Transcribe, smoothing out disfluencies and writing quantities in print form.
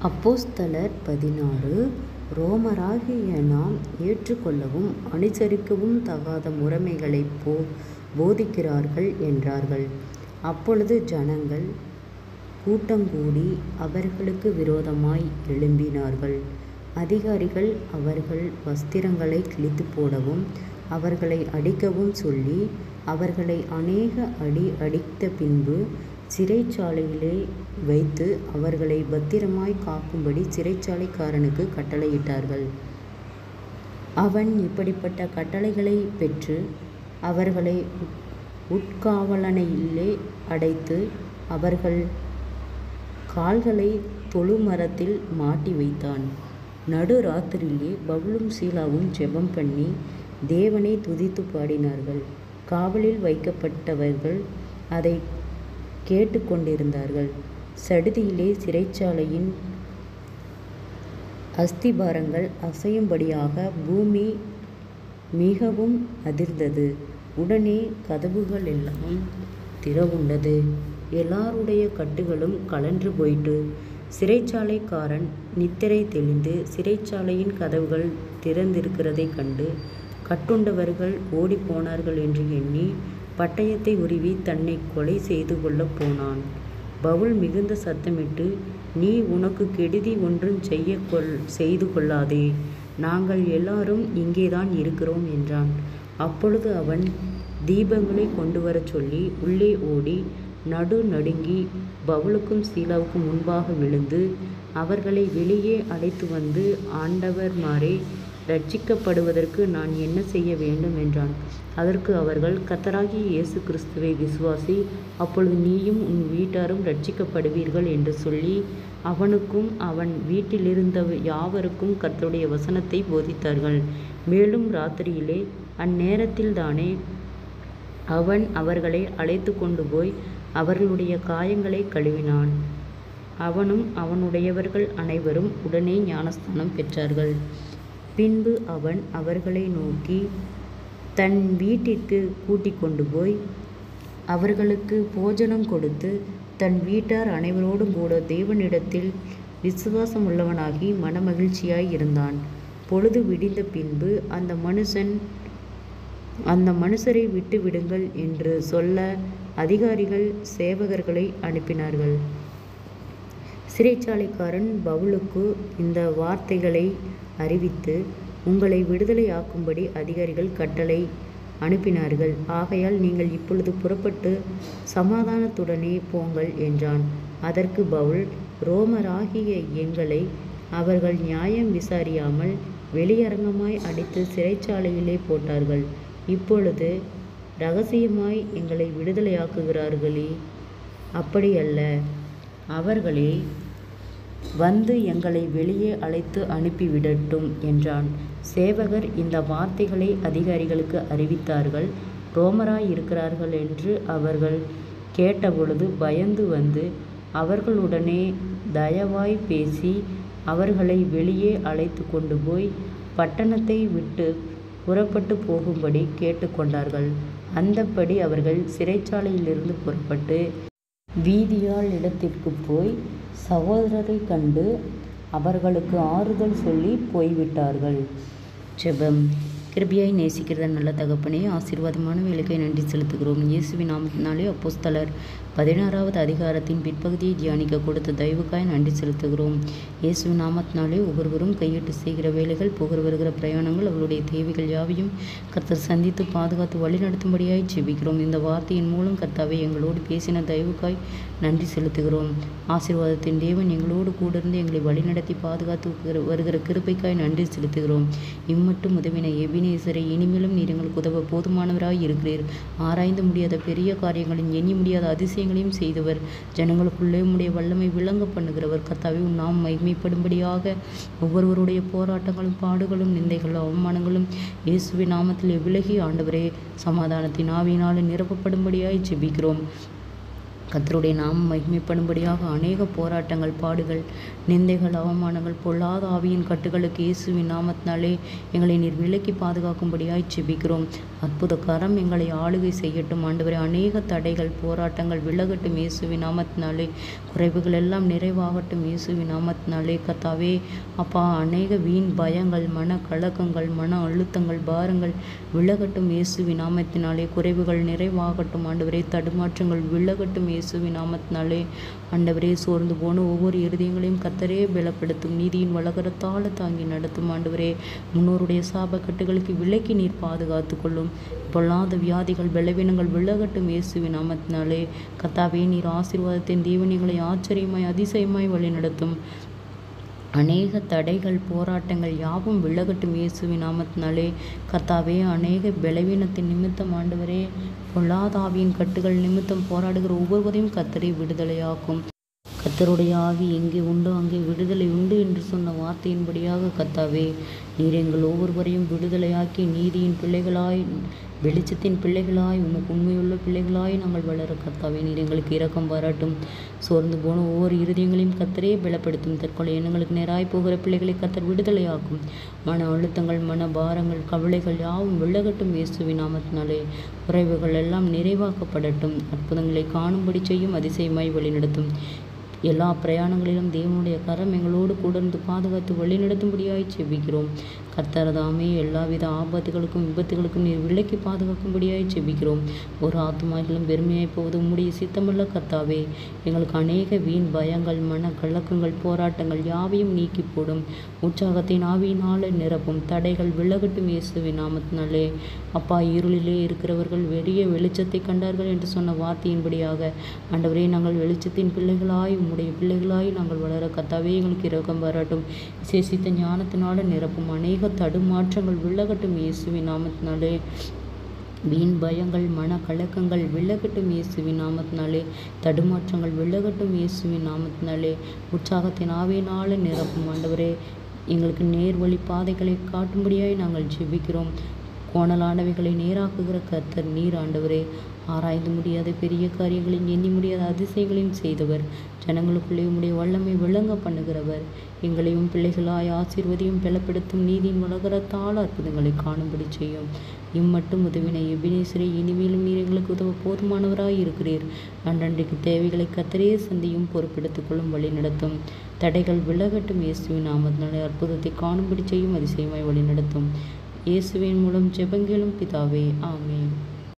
அப்போஸ்தலர் 16 ரோமராகிய நாம் ஏற்றுக்கொள்ளவும் அனுசரிக்கவும் தகாத முறைமைகளைப் போதிக்கிறார்கள் என்றார்கள். அப்பொழுது ஜனங்கள் கூட்டங்கூடி அவர்களுக்கு விரோதமாய் எழும்பினார்கள். அதிகாரிகள் அவர்கள் வஸ்திரங்களை கிழித்து போடவும் அவர்களை அடிக்கவும் சொல்லி அவர்களை அநேக அடி அடித்த பின்பு சிறைச்சாலையிலே வைத்து அவர்களை பத்திரமாய் காக்கும்படி சிறைச்சாலைக்காரனுக்கு கட்டளையிட்டார்கள். அவன் இப்படிப்பட்ட கட்டளைகளை பெற்று அவர்களை உட்காவலனையிலே அடைத்து அவர்கள் கால்களை தொழுமரத்தில் மாட்டி வைத்தான். நடுராத்திரியிலே பவுலும் சீலாவும் ஜெபம் பண்ணி தேவனை துதித்து பாடினார்கள். காவலில் வைக்கப்பட்டவர்கள் அதை கேட்டு கொண்டிருந்தார்கள். சடுதியிலே சிறைச்சாலையின் அஸ்திபாரங்கள் அசையும்படியாக பூமி மிகவும் அதிர்ந்தது. உடனே கதவுகள் எல்லாம் திறவுண்டது. எல்லாருடைய கட்டுகளும் கழன்று போயிற்று. சிறைச்சாலைக்காரன் நித்திரை தெளிந்து சிறைச்சாலையின் கதவுகள் திறந்திருக்கிறதைக் கண்டு கட்டுண்டவர்கள் ஓடிப்போனார்கள் என்று எண்ணி பட்டயத்தை உருவி தன்னை கொலை செய்து கொள்ளப் போனான். பவுல் மிகுந்த சத்தமிட்டு, நீ உனக்கு கெடுதி ஒன்றும் செய்து கொள்ளாதே, நாங்கள் எல்லாரும் இங்கேதான் இருக்கிறோம் என்றான். அப்பொழுது அவன் தீபங்களை கொண்டு வரச் சொல்லி உள்ளே ஓடி நடுநடுங்கி பவுலுக்கும் சீலாவுக்கும் முன்பாக விழுந்து அவர்களை வெளியே அழைத்து வந்து, ஆண்டவர்மாரே, இரட்சிக்கப்படுவதற்கு நான் என்ன செய்ய வேண்டும் என்றான். அதற்கு அவர்கள், கர்த்தராகிய இயேசு கிறிஸ்துவை விசுவாசி, அப்பொழுது நீயும் உன் வீட்டாரும் இரட்சிக்கப்படுவீர்கள் என்று சொல்லி அவனுக்கும் அவன் வீட்டிலிருந்த யாவருக்கும் கர்த்தருடைய வசனத்தை போதித்தார்கள். மேலும் ராத்திரியிலே அந்நேரத்தில்தானே அவன் அவர்களை அழைத்து கொண்டு போய் அவர்களுடைய காயங்களை கழுவினான். அவனும் அவனுடையவர்கள் அனைவரும் உடனே ஞானஸ்நானம் பெற்றார்கள். பின்பு அவன் அவர்களை நோக்கி தன் வீட்டிற்கு கூட்டிக் கொண்டு போய் அவர்களுக்கு போஜனம் கொடுத்து தன் வீட்டார் அனைவரோடும் கூட தேவனிடத்தில் விசுவாசம் உள்ளவனாகி மனமகிழ்ச்சியாய் இருந்தான். பொழுது விடிந்த பின்பு அந்த மனுஷரை விட்டு விடுங்கள் என்று சொல்ல அதிகாரிகள் சேவகர்களை அனுப்பினார்கள். சிறைச்சாலைக்காரன் பவுலுக்கு இந்த வார்த்தைகளை அறிவித்து, உங்களை விடுதலையாக்கும்படி அதிகாரிகள் கட்டளை அனுப்பினார்கள். ஆகையால் நீங்கள் இப்பொழுது புறப்பட்டு சமாதானத்துடனே போங்கள் என்றான். அதற்கு பவுல், ரோமராகிய எங்களை அவர்கள் நியாயம் விசாரியாமல் வெளியரங்கமாய் அடித்து சிறைச்சாலையிலே போட்டார்கள். இப்பொழுது இரகசியமாய் எங்களை விடுதலையாக்குகிறார்களே, அப்படியல்ல, அவர்களே வந்து எங்களை வெளியே அழைத்து அனுப்பிவிடட்டும் என்றான். சேவகர் இந்த வார்த்தைகளை அதிகாரிகளுக்கு அறிவித்தார்கள். ரோமராய் இருக்கிறார்கள் என்று அவர்கள் கேட்டபொழுது பயந்து வந்து அவர்களுடனே தயவாய் பேசி அவர்களை வெளியே அழைத்து கொண்டு போய் பட்டணத்தை விட்டு புறப்பட்டு போகும்படி கேட்டுக்கொண்டார்கள். அந்தப்படி அவர்கள் சிறைச்சாலையிலிருந்து புறப்பட்டு வீதியால் இடத்திற்கு போய் சகோதரரைக் கண்டு அவர்களுக்கு ஆறுதல் சொல்லி போய்விட்டார்கள். ஜெபம். கிருபையாய் நேசிக்கிற நல்ல தகப்பனே, ஆசீர்வாதமான வேலைக்கை நன்றி செலுத்துகிறோம். இயேசுவின் நாமத்தினாலே அப்போஸ்தலர் 16வது அதிகாரத்தின் பிற்பகுதியை தியானிக்க கொடுத்த தயவுக்காய் நன்றி செலுத்துகிறோம். இயேசுவின் நாமத்தினாலே ஒவ்வொருவரும் கையிட்டு செய்கிற வேலைகள், போகிற வருகிற பிரயாணங்கள், அவர்களுடைய தேவைகள் யாவையும் கர்த்தர் சந்தித்து பாதுகாத்து வழிநடத்தும்படியாய் ஜெபிக்கிறோம். இந்த வார்த்தையின் மூலம் கர்த்தாவே எங்களோடு பேசின தயவுக்காய் நன்றி செலுத்துகிறோம். ஆசீர்வாதத்தின் தேவன் எங்களோடு கூட இருந்து எங்களை வழிநடத்தி பாதுகாத்து வருகிற கிருபைக்காய் நன்றி செலுத்துகிறோம். இம்மட்டும் உதவின எபினேசரை இனிமேலும் நீர் எங்களுக்கு உதவ போதுமானவராய் இருக்கிறீர். ஆராய்ந்து முடியாத பெரிய காரியங்களையும் எண்ணி முடியாத அதிசயங்களையும் செய்தவர், ஜனங்களுக்குள்ளே உம்முடைய வல்லமை விளங்க பண்ணுகிறவர். கர்த்தாவே, உன் நாம் மகிமைப்படும்படியாக ஒவ்வொருவருடைய போராட்டங்களும் பாடுகளும் நிந்தைகளும் அவமானங்களும் இயேசுவின் நாமத்தில் விலகி ஆண்டவரே சமாதானத்தின் ஆவியினால் நிரப்பப்படும்படியாய் ஜெபிக்கிறோம். கர்த்தருடைய நாமம் மகிமைப்படும்படியாக அநேக போராட்டங்கள், பாடுகள், நிந்தைகள், அவமானங்கள், பொல்லாத ஆவியின் கட்டுகளுக்கு இயேசுவின் நாமத்தினாலே எங்களை நீர் விலக்கி பாதுகாக்கும்படியாய் ஜெபிக்கிறோம். அற்புத கரம் எங்களை ஆளுகை செய்யட்டும் ஆண்டவரே. அநேக தடைகள், போராட்டங்கள் விலகட்டும் இயேசுவின் நாமத்தினாலே. குறைவுகள் எல்லாம் நிறைவாகட்டும் இயேசுவின் நாமத்தினாலே. கர்த்தாவே அப்பா, அநேக வீண் பயங்கள், மன கலக்கங்கள், மன அழுத்தங்கள், பாரங்கள் விலகட்டும் இயேசுவின் நாமத்தினாலே. குறைவுகள் நிறைவாகட்டும் ஆண்டவரே. தடுமாற்றங்கள் விலகட்டும் இயேசுவின் நாமத்தினாலே. ஆண்டவரே, சோர்ந்து போன ஒவ்வொரு இருதயங்களையும் கர்த்தரே பலப்படுத்தும். நீதியின் வலகரத்தால் தாங்கி நடத்தும் ஆண்டவரே. முன்னோருடைய சாபக்கட்டுகளுக்கு விலக்கி நீர் பாதுகாத்து கொள்ளும். பொல்லாத வியாதிகள், பலவீனங்கள் விலகட்டும் இயேசுவின் நாமத்தினாலே. கர்த்தாவே, நீர் ஆசீர்வாதத்தின் தேவனிகளை ஆச்சரியமாய் அதிசயமாய் வழிநடத்தும். அநேக தடைகள், போராட்டங்கள் யாவும் விலகட்டும் இயேசுவின் நாமத்தினாலே. கர்த்தாவே, அநேக பலவீனத்தின் நிமித்தம் ஆண்டவரே, பொல்லாத ஆவியின் கட்டுகள் நிமித்தம் போராடுகிற ஒவ்வொருவரையும் கர்த்தரே விடுதலையாக்கும். கர்த்தருடைய ஆவி எங்கே உண்டோ அங்கே விடுதலை உண்டு என்று சொன்ன வார்த்தையின்படியாக கர்த்தாவே, நீர் எங்கள் ஒவ்வொருவரையும் விடுதலையாக்கி நீதியின் பிள்ளைகளாய், வெளிச்சத்தின் பிள்ளைகளாய், உமக்கு உண்மையுள்ள பிள்ளைகளாய் நாங்கள் வளர கர்த்தாவே நீர் எங்களுக்கு இரக்கம் பாராட்டும். சோர்ந்து போன ஒவ்வொரு இருதயங்களையும் கர்த்தரே பலப்படுத்தும். தற்கொலை எண்ணங்களுக்கு நேராய் போகிற பிள்ளைகளை கர்த்தர் விடுதலையாக்கும். மன அழுத்தங்கள், மன பாரங்கள், கவலைகள் யாவும் விலகட்டும் இயேசுவின் நாமத்தினாலே. குறைவுகள் எல்லாம் நிறைவாக்கப்படட்டும். அற்புதங்களை காணும்படி செய்யும். அதிசயமாய் வழிநடத்தும். எல்லா பிரயாணங்களிலும் தேவனுடைய கரம் எங்களோடு கூட இருந்து பாதுகாத்து வழிநடத்தும்படியாய் செபிக்கிறோம். கர்த்தர் தாமே எல்லாவித ஆபத்துகளுக்கும் விபத்துகளுக்கும் நீர் விலக்கி பாதுகாக்கும்படியாய் செபிக்கிறோம். ஒரு ஆத்துமாக்களும் வெறுமையாய் போவது உம்முடைய சித்தமல்ல கர்த்தாவே. எங்களுக்கு அநேக வீண் பயங்கள், மன கலக்கங்கள், போராட்டங்கள் யாவையும் நீக்கி போடும். உற்சாகத்தின் ஆவியினாலே நிரப்பும். தடைகள் விலகட்டும் இயேசுவின் நாமத்தினாலே. அப்பா, இருளிலே இருக்கிறவர்கள் பெரிய வெளிச்சத்தை கண்டார்கள் என்று சொன்ன வார்த்தையின்படியாக ஆண்டவரே, நாங்கள் வெளிச்சத்தின் பிள்ளைகளாய், உம்முடைய பிள்ளைகளாய் நாங்கள் வளர கர்த்தாவே எங்களுக்கு இரக்கம் பாராட்டும். விசேஷித்த ஞானத்தினால நிரப்பும். அநேக தடுமாற்றங்கள் விலகட்டும் இயேசுவின் நாமத்தினாலே. வீண் பயங்கள், மன கலக்கங்கள் விலகட்டும் இயேசுவின் நாமத்தினாலே. தடுமாற்றங்கள் விலகட்டும் இயேசுவின் நாமத்தினாலே. உற்சாகத்தின் ஆவியினால நிரப்பும் ஆண்டவரே. எங்களுக்கு நேர் வழி பாதைகளை காட்டும்படியாய் நாங்கள் ஜெபிக்கிறோம். கோணலானவைகளை நேராக்குகிற கர்த்தர் நீர் ஆண்டவரே. ஆராய்ந்து முடியாத பெரிய காரியங்களையும் எண்ணி முடியாத அதிசயங்களையும் செய்தவர். ஜனங்களுக்குள்ளே உம்முடைய வல்லமை விளங்க பண்ணுகிறவர். எங்களையும் பிள்ளைகளாய் ஆசீர்வதியும். பலப்படுத்தும். நீதியின் வலகரத்தால் அற்புதங்களை காணும்படி செய்யும். இம்மட்டும் உதவின எபினேசரே, இனிமேலும் நீர் எங்களுக்கு உதவ போதுமானவராய் இருக்கிறீர். அன்றன்றைக்கு தேவைகளை கர்த்தரே சந்தியும் பொறுப்பெடுத்துக் கொள்ளும். வழி நடத்தும். தடைகள் விலகட்டும் இயேசுவின் நாமத்தினாலே. அற்புதத்தை காணும்படி செய்யும். அதிசயமாய் வழி நடத்தும். இயேசுவின் மூலம் ஜெபங்களும் பிதாவே, ஆமென்.